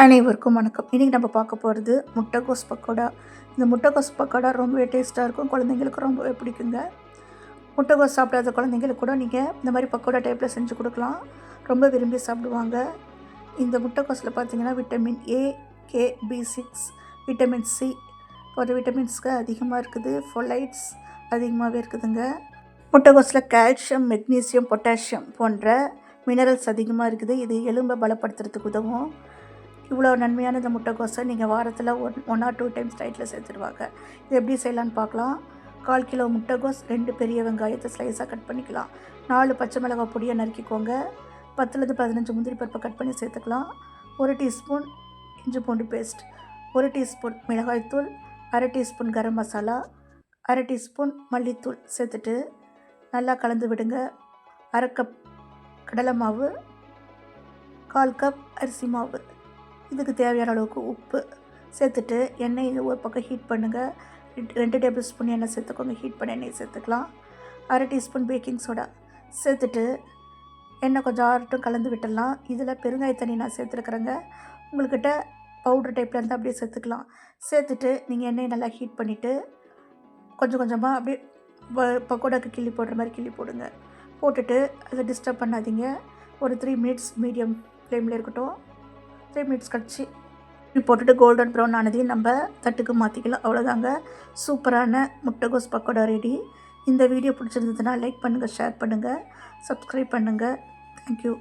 அனைவருக்கும் வணக்கம். இன்றைக்கி நம்ம பார்க்க போகிறது முட்டைகோஸ் பக்கோடா. இந்த முட்டைகோஸ் பக்கோடா ரொம்பவே டேஸ்ட்டாக இருக்கும். குழந்தைங்களுக்கு ரொம்பவே பிடிக்குங்க. முட்டைகோஸ் சாப்பிடாத குழந்தைங்களுக்கு கூட நீங்கள் இந்த மாதிரி பக்கோடா டைப்பில் செஞ்சு கொடுக்கலாம். ரொம்ப விரும்பி சாப்பிடுவாங்க. இந்த முட்டைகோஸில் பார்த்திங்கன்னா விட்டமின் ஏ, கே, பி6, விட்டமின் சி போன்ற விட்டமின்ஸ்க்கு அதிகமாக இருக்குது. ஃபோலைட்ஸ் அதிகமாகவே இருக்குதுங்க. முட்டைகோஸில் கால்சியம், மெக்னீசியம், பொட்டாசியம் போன்ற மினரல்ஸ் அதிகமாக இருக்குது. இது எலும்பை பலப்படுத்துறதுக்கு உதவும். இவ்வளோ நன்மையான இந்த முட்டைகோஸை நீங்கள் வாரத்தில் ஒன் ஆர் 2 டைம்ஸ் டயட்டில் சேர்த்துடுவாங்க. இது எப்படி செய்யலான்னு பார்க்கலாம். 1/4 கிலோ முட்டைகோஸ், 2 பெரிய வெங்காயத்தை ஸ்லைஸாக கட் பண்ணிக்கலாம். 4 பச்சை மிளகாய் பொடியை நறுக்கிக்கோங்க. 10லேருந்து 15 முந்திரி பருப்பை கட் பண்ணி சேர்த்துக்கலாம். 1 டீஸ்பூன் இஞ்சி பூண்டு பேஸ்ட், 1 டீஸ்பூன் மிளகாய்த்தூள், 1/2 டீஸ்பூன் கரம் மசாலா, 1/2 டீஸ்பூன் மல்லித்தூள் சேர்த்துட்டு நல்லா கலந்து விடுங்க. 1/2 கப் கடலை மாவு, 1/4 கப் அரிசி மாவு, இதுக்கு தேவையான அளவுக்கு உப்பு சேர்த்துட்டு எண்ணெய் ஒரு பக்கம் ஹீட் பண்ணுங்கள். 2 டேபிள் ஸ்பூன் எண்ணெய் சேர்த்துக்கோங்க. ஹீட் பண்ண எண்ணெய் சேர்த்துக்கலாம். 1/2 டீஸ்பூன் பேக்கிங் சோடா சேர்த்துட்டு எண்ணெய் கொஞ்சம் ஆறட்டும், கலந்து விட்டுடலாம். இதில் பெருங்காய தண்ணி நான் சேர்த்துருக்குறேங்க. உங்கள்கிட்ட பவுட்ரு டைப்பில் இருந்தால் அப்படியே சேர்த்துக்கலாம். சேர்த்துட்டு நீங்கள் எண்ணெயை நல்லா ஹீட் பண்ணிவிட்டு கொஞ்சம் கொஞ்சமாக அப்படியே பக்கோடாக்கு கிள்ளி போடுற மாதிரி கிள்ளி போடுங்க. போட்டுட்டு அதை டிஸ்டர்ப் பண்ணாதீங்க. ஒரு 3 மினிட்ஸ் மீடியம் ஃப்ளேமில் இருக்கட்டும். 3 மினிட்ஸ் கழிச்சு போட்டுட்டு கோல்டன் ப்ரௌன் ஆனதையும் நம்ம தட்டுக்கு மாற்றிக்கலாம். அவ்வளோதாங்க, சூப்பரான முட்டைகோஸ் பக்கோடா ரெடி. இந்த வீடியோ பிடிச்சிருந்ததுன்னா லைக் பண்ணுங்கள், ஷேர் பண்ணுங்கள், சப்ஸ்கிரைப் பண்ணுங்கள். தேங்க்யூ.